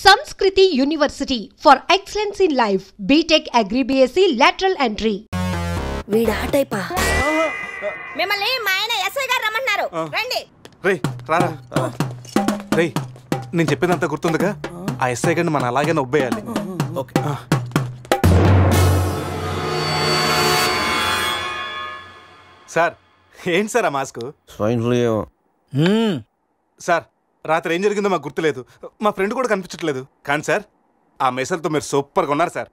Sanskriti University for excellence in life. BTech Agri BSc lateral entry. వీడా టైపా? మిమ్మల్ని మా ఆయన ఎస్ఐ గారు రమ్మన్నారు. రండి. రేయ్ రారా. రేయ్ నేను చెప్పేదంతా గుర్తుందిగా? ఆ ఎస్ఐ గారిని మనం అలాగే నొబ్బేయాలి. ఓకే. సార్ ఏంటి సార్ ఆ మాస్క్? Swine flu. సార్ రాత్రి ఏం జరిగిందో మాకు గుర్తులేదు, మా ఫ్రెండ్ కూడా కనిపించట్లేదు. కానీ సార్ ఆ మెసల్తో మీరు సూపర్గా ఉన్నారు సార్.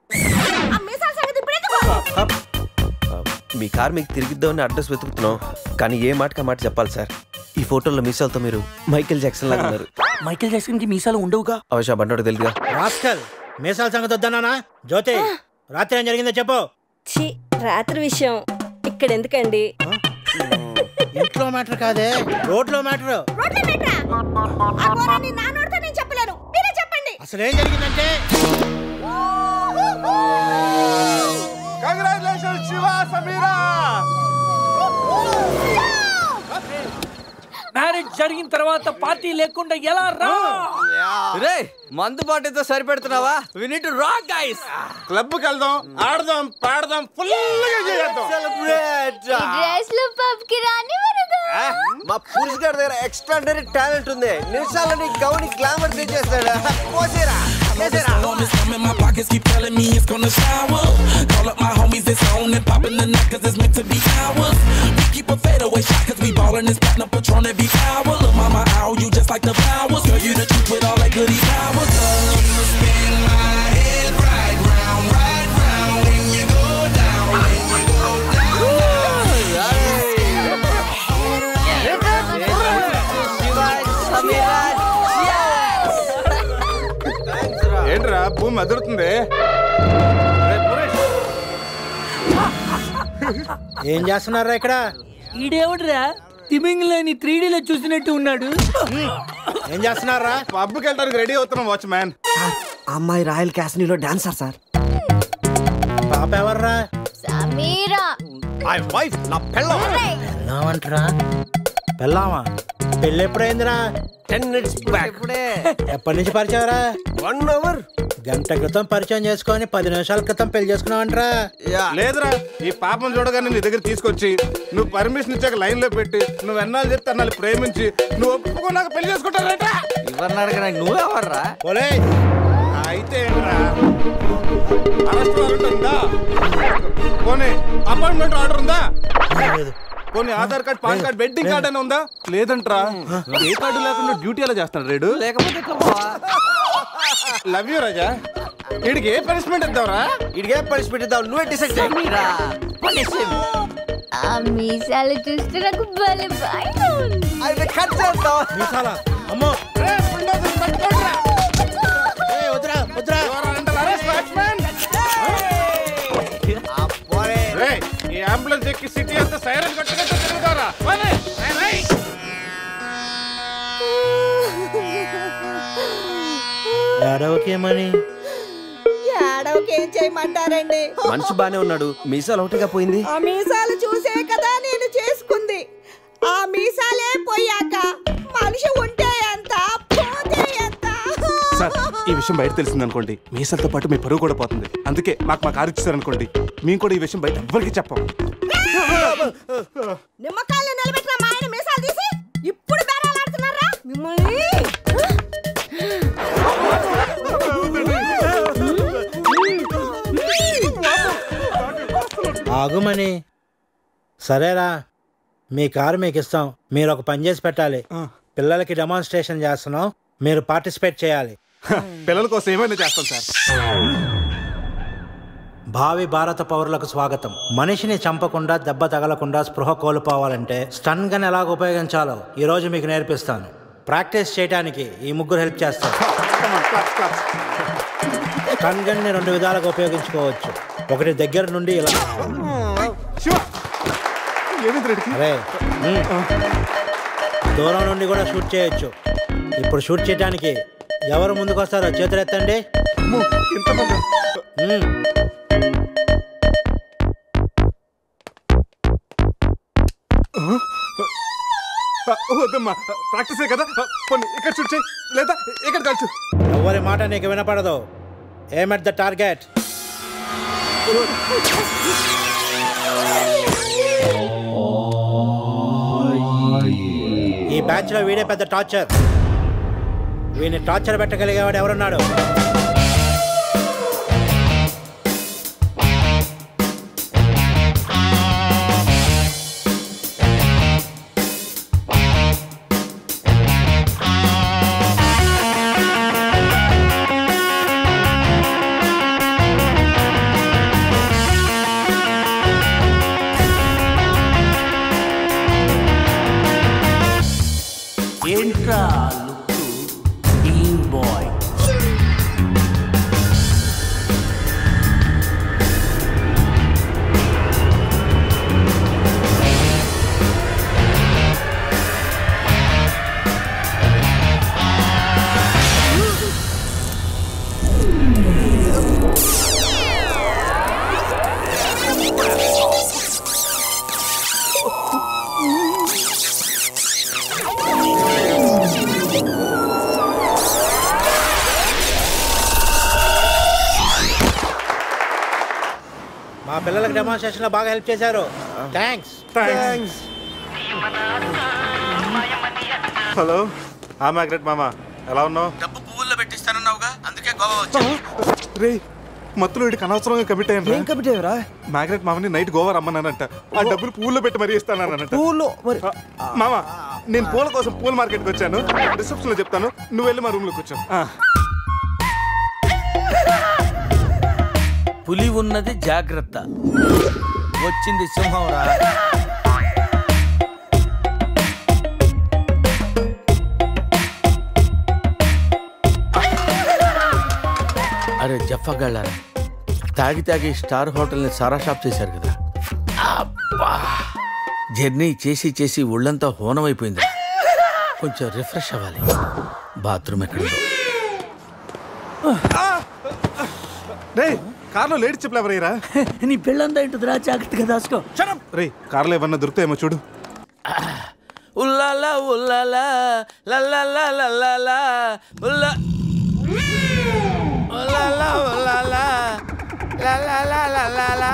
మీ కార్ మీకు తిరిగిద్దామని అడ్రస్ వెతుకుతున్నాం, కానీ ఏ మాటకి మాట చెప్పాలి సార్. ఈ ఫోటోలో మీసాలతో మీరు మైకేల్ జాక్సన్ లాగా ఉన్నారు. మైకేల్ జాక్సన్ కి మీసాలు ఉండవుగా? అవశా బండోడు తెలుగుగా. రాస్కల్, మీసాల సంగతి వద్దన్నానా? జ్యోతి, రాత్రి ఏం జరిగిందో చెప్పు. ఛీ, రాత్రి విషయం ఇక్కడ ఎందుకండి? ఇంట్లో మ్యాటర్ కాదే, రోడ్లో మ్యాటర్. అసలు ఏం జరిగిందంటే కంగ్రాచులేషన్స్ శివ, సమీరా. మ్యారేజ్ జరిగిన తర్వాత పార్టీ లేకుండా ఎలా రా? రే మందు పార్టీతో సరిపెడుతున్నావా? We need to rock guys. Club కి వెళ్దాం, ఆడదాం, పాడదాం, ఫుల్ గా చేద్దాం. సెలబ్రేట్. డ్రెస్ లో పబ్ కి రాని వరగా మా పురుష్ గారి దగ్గర ఎక్స్ట్రాడనరీ టాలెంట్ ఉంది. నిమిషాలని గౌని గ్లామర్ తీసేస్తాడు. పోసేరా పోసేరా. My pockets keep telling me it's gonna shower. Call up my homies, it's on and popping the night cause it's meant to be ours. We keep a fadeaway shot cause we ballin' this platinum Patron every hour. Look mama, ow, you just like the flowers. Girl, you the truth with all that goody powers. You spin my head right round when you go down, when you go down. ఏంట్రా భూమి అదురుతుంది? ఏం చేస్తున్నారా ఇక్కడ? ఈడేవడ్రా తిమింగ్లేని 3Dలో చూసినట్టు ఉన్నాడు. ఏం చేస్తున్నారా? పబ్కి వెళ్ళడానికి రెడీ అవుతున్నాం వాచ్మ్యాన్. అమ్మాయి రాయల్ క్యాసినీలో డాన్సర్ సార్. పాప ఎవర్రా? సమీరా. మై వైఫ్, నా పెళ్ళం. పెళ్ళామంటరా? పెళ్ళామా? పెళ్ళి ఎప్పుడైందిరా? 10 minutes back. ఎప్పటి నుంచి పరిచయరా? 1 hour. గంట క్రితం పరిచయం చేసుకొని 10 నిమిషాల క్రితం పెళ్లి చేసుకున్నావంటరా? లేదురా, ఈ పాపను చూడగానే నీ దగ్గర తీసుకొచ్చి నువ్వు పర్మిషన్ ఇచ్చాక లైన్ లో పెట్టి నువ్వు ఎన్నాళ్ళు చెప్తే అన్నాళ్ళు ప్రేమించి నువ్వు ఒప్పుకున్నాక పెళ్లి చేసుకుంటారట. ఇవన్నీ అడగడానికి నువ్వెవర్రా? పోలే అయితే అరెస్ట్ వారెంట్ ఉందా? పోనీ అపాయింట్మెంట్ ఆర్డర్ ఉందా? పోనీ Aadhaar card, pan card, wedding card అని ఉందా? లేదంట్రా. ఏ కార్డు లేకుండా డ్యూటీ ఎలా చేస్తాడు రేడు? లేకపోతే లవ్ యూ రాజా. వీడికి ఏ పనిష్మెంట్ ఇద్దాంరా? ఇడిగే పనిష్మెంట్ ఇద్దాం, నువ్వే డిసైడ్ చేయరా. ఆ మీసాలు చూస్తే నాకు భలే భయం ఉంది. అయితే కట్ చేద్దాం. మీసాలా? అమ్మో, వద్దురా వద్దురా. ఈ అంబులెన్స్ ఎక్కి సిటీ అంతా సైరన్ కొట్టుకుంటూ తిరుగుతారా? ఏడవకేమని? ఏడవకేం చేయమంటారండి? మనిషి బానే ఉన్నాడు, మీసాలు ఒకటిగా పోయింది. ఆ మీసాలు చూసే కదా నేను చేసుకుంది. ఆ మీసాలే పోయాక మనిషి ఉంటే ఎంత, పోతే ఎంత? సార్ ఈ విషయం బయట తెలిసిందనుకోండి, మీసాలతో పాటు మీ పరువు కూడా పోతుంది. అందుకే మాకు కారు ఇచ్చారనుకోండి, మేము కూడా ఈ విషయం బయట ఎవ్వరికి చెప్పాం. నిమ్మకాయలు నిలబెట్టిన మా ఆయన మీసాలు తీసి ఇప్పుడు బేరాలాడుతున్నారా మిమ్మల్ని? ఆగుమని. సరేరా, మీ కారు మీకు ఇస్తాం. మీరు ఒక పని చేసి పెట్టాలి. పిల్లలకి డెమాన్స్ట్రేషన్ చేస్తున్నాం, మీరు పార్టిసిపేట్ చేయాలి. పిల్లల కోసం ఏమైనా చేస్తాం సార్. భావి భారత పౌరులకు స్వాగతం. మనిషిని చంపకుండా, దెబ్బ తగలకుండా స్పృహ కోల్పోవాలంటే స్టన్ గన్ ఎలాగ ఉపయోగించాలో ఈరోజు మీకు నేర్పిస్తాను. ప్రాక్టీస్ చేయడానికి ఈ ముగ్గురు హెల్ప్ చేస్తారు. స్టన్ గన్ ని 2 విధాలుగా ఉపయోగించుకోవచ్చు. ఒకటి దగ్గర నుండి ఇలా, అరే దూరం నుండి కూడా షూట్ చేయొచ్చు. ఇప్పుడు షూట్ చేయడానికి ఎవరు ముందుకు వస్తారో చేతులు ఎత్తండి. వద్దమ్మా, ప్రాక్టీసే కదా. ఇక్కడ షూట్ చేయి, లేదా ఇక్కడ కాల్చు. ఎవరి మాట నీకు వినపడదు. Aim at the target. ఈ బ్యాచ్ లో వీడే పెద్ద టార్చర్. వీడిని టార్చర్ పెట్టగలిగేవాడు ఎవరున్నాడు? ఏంట్రా లుక్ టీమ్ బాయ్. మా పిల్లలకు డెమాన్స్ట్రేషన్ లో బాగా హెల్ప్ చేశారు. థ్యాంక్స్. హలో మ్యాగ్రెట్ మామ, ఎలా ఉన్నావు? డబ్బు పువ్వుల్లో పెట్టిస్తానన్నావుగా, అందుకే గోవా వచ్చా. రే మత్తులో వీడికి అనవసరంగా కమిట్ అయ్యాను. ఏం కమిట్ అయ్యారా? మ్యాగ్రెట్ మామని నైట్ గోవా రమ్మన్నానంట. ఆ డబ్బులు పూల్లో పెట్టి మరీ ఇస్తానంట. పువ్వుల్లో మరి మామ, నేను పూల కోసం పూల మార్కెట్కి వచ్చాను. రిసెప్షన్ లో చెప్తాను, నువ్వు వెళ్ళి మా రూమ్ లోకి వచ్చాను. పులి ఉన్నది జాగ్రత్త, వచ్చింది సింహంరా. అరే జఫగాళ్ళారా, తాగి తాగి స్టార్ హోటల్ని సారా షాప్ చేశారు కదా. అబ్బా, జర్నీ చేసి చేసి ఒళ్ళంతా హోనమైపోయింది. కొంచెం రిఫ్రెష్ అవ్వాలి. బాత్రూమ్ ఎక్కడుందో. రే కార్లో లేడీ చెప్పులు ఎవరయ్యరా? నీ పెళ్ళంతా ఇంటుందిరా, జాగ్రత్తగా దాచుకో. రే కార్లో ఏమన్నా దొరుకుతాయేమో చూడు. ఉల్లాలా ఉల్లాలా లల్లాలా లల్లాలా ఉల్లా ఉల్లాలా ఉల్లాలా లల్లాలా లల్లాలా.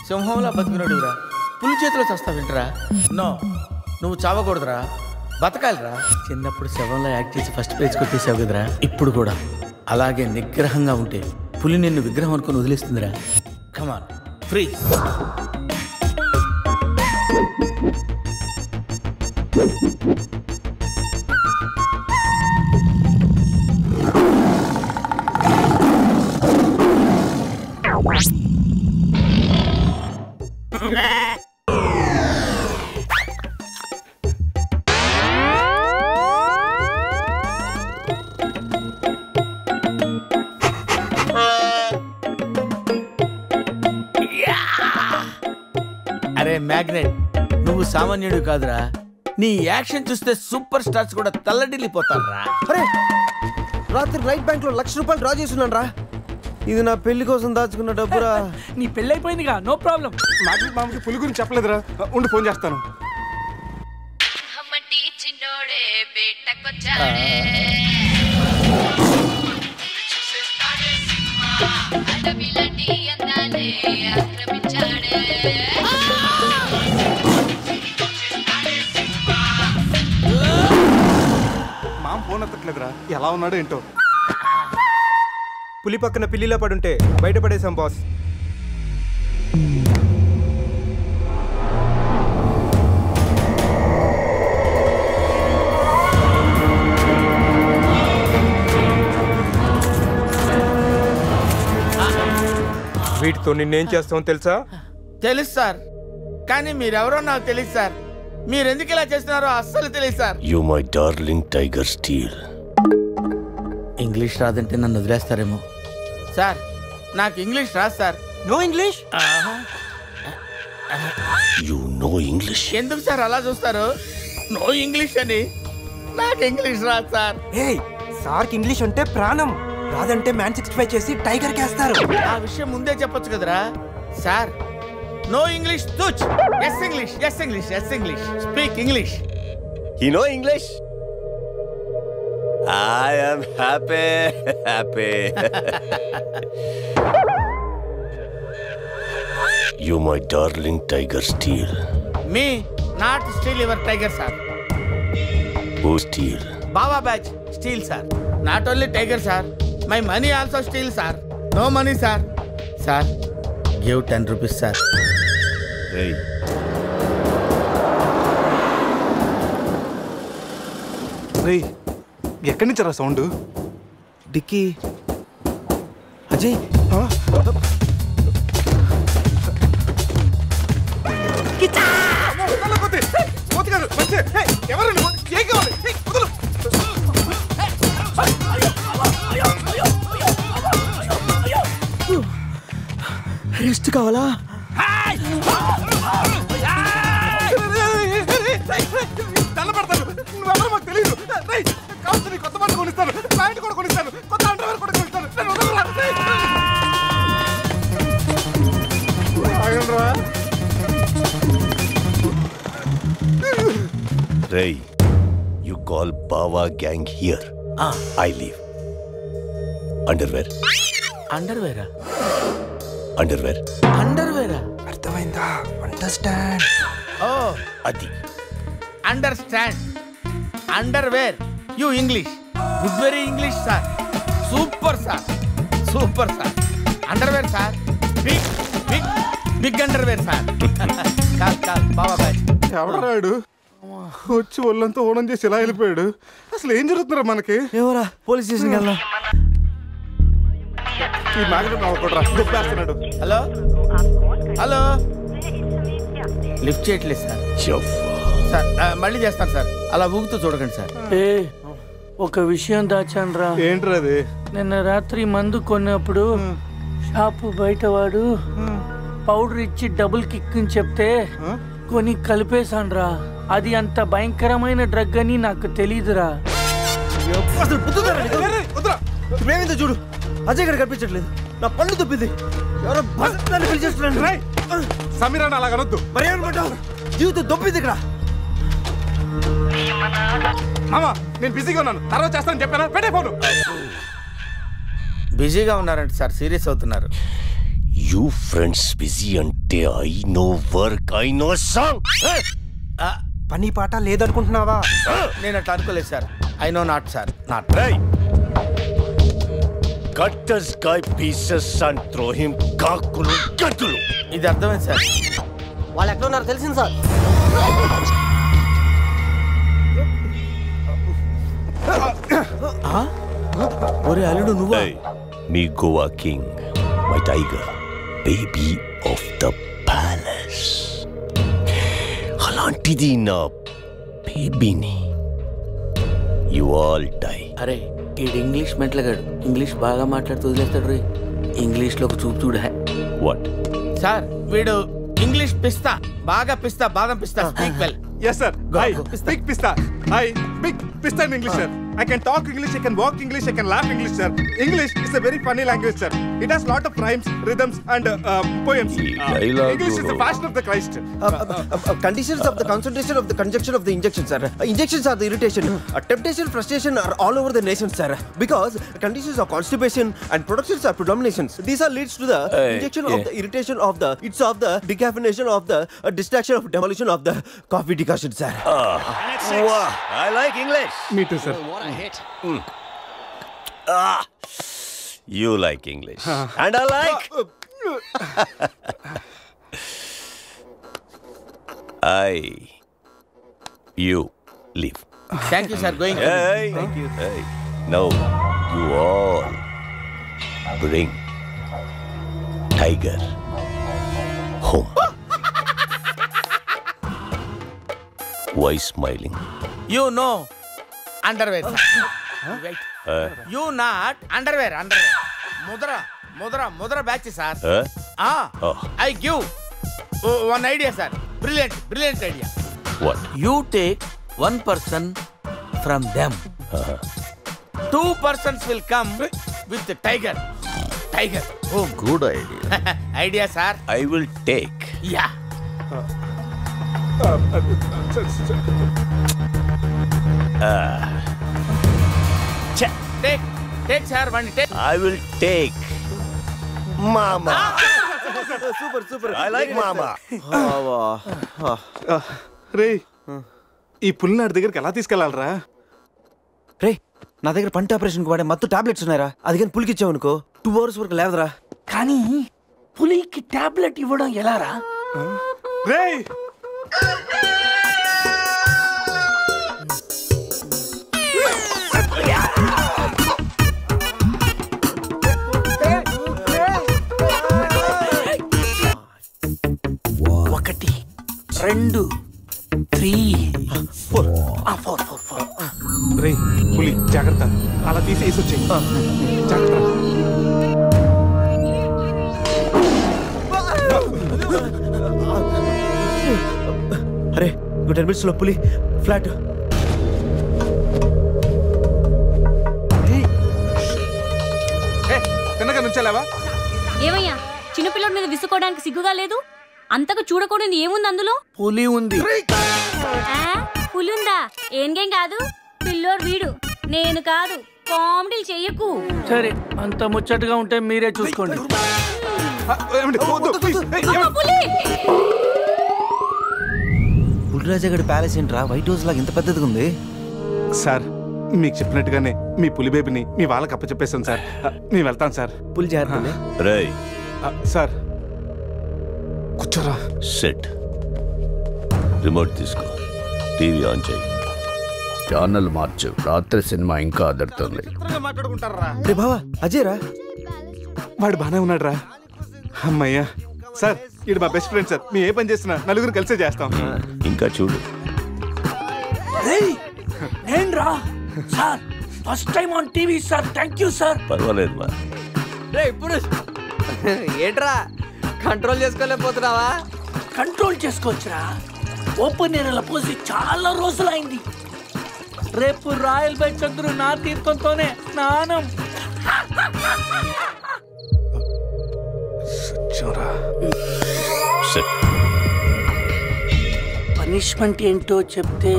సింహంలా బతికినోడురా, పులి చేతిలో చస్తావేంట్రా? నో, నువ్వు చావకూడదురా, బతకాలిరా. చిన్నప్పుడు శవంలో యాక్ట్ చేసి ఫస్ట్ ప్రైజ్ కొట్టేసావు కదరా, ఇప్పుడు కూడా అలాగే నిగ్రహంగా ఉంటే పులి నిన్ను విగ్రహం అనుకుని వదిలేస్తుందిరా. కమాన్ ఫ్రీజ్. అరే మ్యాగ్నెట్, నువ్వు సామాన్యుడు కాదురా. నీ యాక్షన్ చూస్తే సూపర్ స్టార్స్ కూడా తల్లడిల్లిపోతారా. అరే రాత్రి రైట్ బ్యాంక్ లో ₹1,00,000 డ్రా చేస్తున్నాను రా. ఇది నా పెళ్లి కోసం దాచుకున్న డబ్బురా. నీ పెళ్ళైపోయిందిగా, నో ప్రాబ్లం. మ్యాగ్రెట్ మామకి పులి గురించి చెప్పలేదురా. ఉండి ఫోన్ చేస్తాను. మామ ఫోన్ ఎత్తట్లేదురా, ఎలా ఉన్నాడో ఏంటో. పులి పక్కన పిల్లిలా పడుంటే బయటపడేశాం బాస్. వీటితో నిన్నేం చేస్తామో తెలుసా? తెలుసు సార్, కానీ మీరెవరో నాకు తెలియదు సార్. మీరెందుకు ఇలా చేస్తున్నారో అస్సలు తెలియదు sir. You my darling tiger steel. English రాదంటే నన్ను వదిలేస్తారేమో సార్. నాకు ఇంగ్లీష్ రాదు sir. No English? You know English? ఎందుకు సార్ అలా చూస్తారు? నో ఇంగ్లీష్ అని నాకు ఇంగ్లీష్ రాదు సార్. సార్కి ఇంగ్లీష్ అంటే ప్రాణం. రాదంటే మ్యాన్ 65 చేసి టైగర్ కేస్తారు. ఆ విషయం ముందే చెప్పొచ్చు కదరా sir. No English touch. Yes English, yes English, yes English. Speak English. You know English? I am happy. You my darling tiger steal. Me not steal your tiger sir. Who steal? Baba batch steal sir. Not only tiger sir, my money also steal sir. No money sir. Sir, give 10 rupees sir. Hey. రేయ్, ఎక్కడి నుంచి రా sound? Dicky Ajay. Rest కావాలా? నువ్వెవరో మాకు తెలియదు. కావచ్చు కొత్త బట్టలు కొనిస్తాను, ప్యాంట్ కూడా కొనిస్తాను, కొత్త అండర్వేర్ కూడా కొనిస్తాను. Ray, you call Bawa gang here. I leave. Underwear. Underwear. Underwear. Underwear. అర్థమైందా? అండర్స్టాండ్. ఓ అది. Understand. Underwear. You English. Good very English sir. Super sir. Super sir. Underwear sir. Big underwear sir. Call Baba boy. ఎవడరాడు వచ్చి ఒళ్ళంతా ఓనం చేసి ఇలా వెళ్ళిపోయాడు? అసలు ఏం జరుగుతున్నారా మనకి? ఎవరా? పోలీస్ స్టేషన్కి వెళ్దాం. ఈ మ్యాగ్నెట్ నవ్వకూడరా, దుబ్బేస్తున్నాడు. హలో హలో, లిఫ్ట్ చేయట్లేదు సార్. సార్ మళ్ళీ చేస్తాను సార్, అలా ఊగుతూ చూడకండి సార్. ఒక విషయం దాచాన్రా. ఏంట్రా అది? నిన్న రాత్రి మందు కొన్నప్పుడు షాపు బయటవాడు పౌడర్ ఇచ్చి డబుల్ కిక్ అని చెప్తే కొని కలిపేశాన్రా. అది అంత భయంకరమైన డ్రగ్ అని నాకు తెలీదురా. ఇప్పుడేమైందో చూడు. అజయ్ ఇక్కడ కనిపించట్లేదు. నా పళ్ళు తప్పింది. ఎవరో బస్సు పిలిచేస్తున్నాను. సమీరాన్ని అలా కనొద్దు. మరి ఏమనుకుంటావు? జీవితం దొప్పింది ఇక్కడ. మామా నేను బిజీగా ఉన్నాను, తర్వాత చేస్తానని చెప్పాను. పెట్టే ఫోను. బిజీగా ఉన్నారంటే సార్, సీరియస్ అవుతున్నారు. You friends busy ante I know work, I know song. పని పాట లేదనుకుంటున్నావా? నేను అట్లా అనుకోలేదు sir. I know not sir, not. Cut this guy pieces and throw him కాకులు గంతులు. ఇది అర్థమైంది సార్. వాళ్ళు ఎక్కడ ఉన్నారు తెలిసింది సార్. ఒరే అల్లుడు నువ్వా? మీ Goa king, my tiger, baby of the palace. అలాంటిది నా బేబీని. You all die. అరే ఈడు ఇంగ్లీష్ మెంట్లగాడు. ఇంగ్లీష్ బాగా మాట్లాడుతూ వదిలేస్తాడు రే. ఇంగ్లీష్లో ఒక చూపు చూడ. వాట్ సార్ వీడు ఇంగ్లీష్ పిస్తా, బాగా పిస్తా, బాదం పిస్తా. Speak well. Yes sir. I speak pista. I speak pista in English sir. I can talk English, I can walk English, I can laugh English sir. English is a very funny language sir. It has lot of rhymes, rhythms and poems. English is the fashion of the Christ. Conditions of the concentration of the conjunction of the injection sir. Injections are the irritation. Temptation, frustration are all over the nation sir. Because conditions of constipation and productions are predominations. These are leads to the injection of the irritation of the, it's of the decaffeination of the distraction of demolition of the coffee decoction sir. Wow, I like English. Me too sir. What a hit. You like English. And I like. You leave. Thank you sir, going. Hey, thank you. Hey. Now you all bring Tiger home. Why smiling? You know underwear sir. Wait. You not underwear. Mudra batch sir. I give one idea sir. Brilliant idea. What? You take one person from them. 2 persons will come with the tiger. Oh, good idea. Idea, sir. I will take. Yeah. Take, sir. One take. I will take. Mama. Super. I like Mama. రే ఈ పుల్ని నాటి దగ్గరికి ఎలా తీసుకెళ్ళాలరా? రే నా దగ్గర పంట ఆపరేషన్కి వాడే మత్తు టాబ్లెట్స్ ఉన్నాయరా, అది కానీ పులికి ఇచ్చావు అనుకో 2 hours వరకు లేవదరా. కానీ పులికి టాబ్లెట్ ఇవ్వడం ఎలారా? రే ఒకటి 2 3 4 రే పులి జాగ్రత్త, అలా తీసి వేసొచ్చాయి. జాగ్రత్త. అరే 10 minutes లో పులి ఫ్లాట్. తిన్నగా నుంచెలావా? ఏమయ్యా చిన్నపిల్లడి మీద విసుకోవడానికి సిగ్గుగా లేదు? అంతగా చూడకూడదు ఏముంది అందులో? పులి ఉంది. పులి ఉందా? ఏం కాదు, పిల్లోడు వీడు, నేను కాదు. కామెడీలు చెయ్యకు. సరే అంత ముచ్చటగా ఉంటే మీరే చూసుకోండి. పులిరాజగడి ప్యాలెస్ ఏంట్రా వైట్ హౌస్ లాగా ఇంత పెద్దదిగా ఉంది? సార్ మీకు చెప్పినట్టుగానే మీ పులి బేబీని మీ వాళ్ళకి అప్పచెప్పేస్తాను సార్. నేను వెళ్తాను సార్. పులి జాగ్రత్త. Ray. సార్ కూర్చోరా. Sit. రిమోట్ తీసుకో, టీవీ ఆన్ చేయి. ఛానల్ మార్చు, రాత్రి సినిమా ఇంకా అదరుతుంది. రే బావా అజయ్ రా. వాడు బానే ఉన్నాడు రా. అమ్మయ్యా సార్, ఇది మా బెస్ట్ ఫ్రెండ్ సార్. మేము ఏ పని చేస్తున్నా నలుగురు కలిసే చేస్తాం. ఇంకా చూడు. నేను రా sir, first time on TV sir. Thank you sir. పర్వాలేదు మా. ఏంట్రా కంట్రోల్ చేసుకోలేకపోతున్నావా? కంట్రోల్ చేసుకోవచ్చురా. ఓపెన్ ఏరియాలో పోసి చాలా రోజులైంది. రేపు రాయల్ బై చంద్రు నా తీర్థంతోనే స్నానం. పనిష్మెంట్ ఏంటో చెప్తే.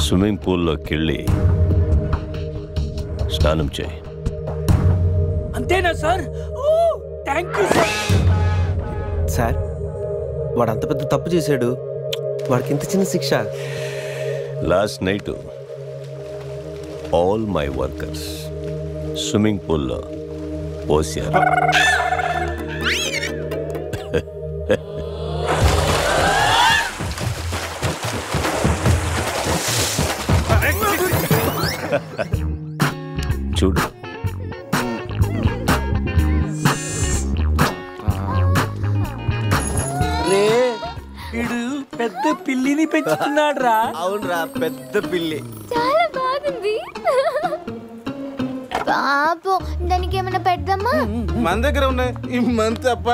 స్విమ్మింగ్ పూల్లోకి వెళ్ళి స్నానం చేయి. అంతేనా sir? Thank you sir. Sir వాడు అంత పెద్ద తప్పు చేశాడు, వాడికి ఇంత చిన్న శిక్ష. Last night all my workers swimming పూల్లో పోసారు. చూడు. రే వీడు పెద్ద పిల్లిని పెంచుతున్నాడు రా. అవునరా, పెద్ద పిల్లి. చాలా బాగుంది. పాపం దానికి ఏమైనా పెడదామా? మన దగ్గర ఉన్నాయి ఈ మందు తప్ప.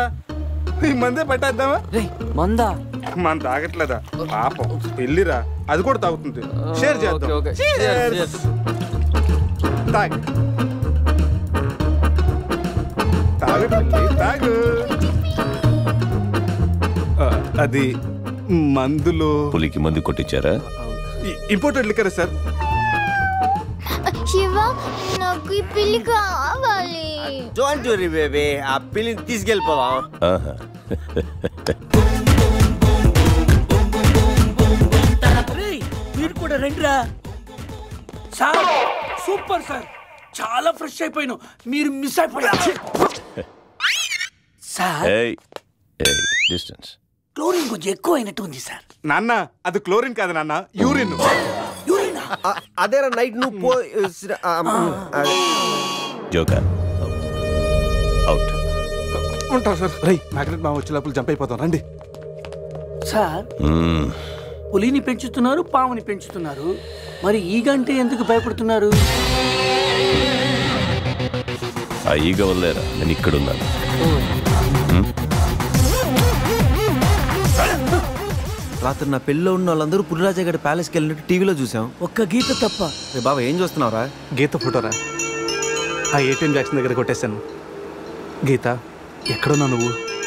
ఈ మందే పెట్టేద్దామా? మందా? మన తాగట్లేదా పాపం, పెళ్ళిరా, అది కూడా తాగుతుంది. షేర్ చేద్దాం. తాగు తాగు. అది మందులో పులికి మందు కొట్టించారా? Imported liquor sir. శివ నాకు ఈ పిల్లి కావాలి. డోంట్ వరీ బేబీ, ఆ పిల్లిని తీసుకెళ్ళిపోదాం. మీరు కూడా రండిరా. సార్ సూపర్ సార్, చాలా ఫ్రెష్ అయిపోయాను. మీరు మిస్ అయిపోయారు సార్. డిస్టెన్స్. క్లోరిన్ కొంచెం ఎక్కువ అయినట్టు ఉంది సార్. నాన్న అది క్లోరిన్ కాదు నాన్న, యూరిన్. అదేరా నైట్ నువ్వు జోకర్ అవుట్. ఉంటాం సార్. రై మ్యాగ్నెట్ మా వచ్చే లోపల జంప్ అయిపోతాం. రండి సార్. పులిని పెంచుతున్నారు, పాముని పెంచుతున్నారు, మరి ఈగంటే ఎందుకు భయపడుతున్నారు? ఆ ఈగ వల్లేరా నేను ఇక్కడున్నాను. రాత్రి నా పెళ్ళిలో ఉన్న వాళ్ళందరూ పులిరాజా గడి ప్యాలెస్కి వెళ్ళినట్టు టీవీలో చూసాం. ఒక్క గీత తప్ప. రే బాబా ఏం చూస్తున్నావురా? గీత ఫోటోరా, ఆ ఏటీఎం జాక్సన్ దగ్గర కొట్టేశాను. గీత ఎక్కడున్నా నువ్వు?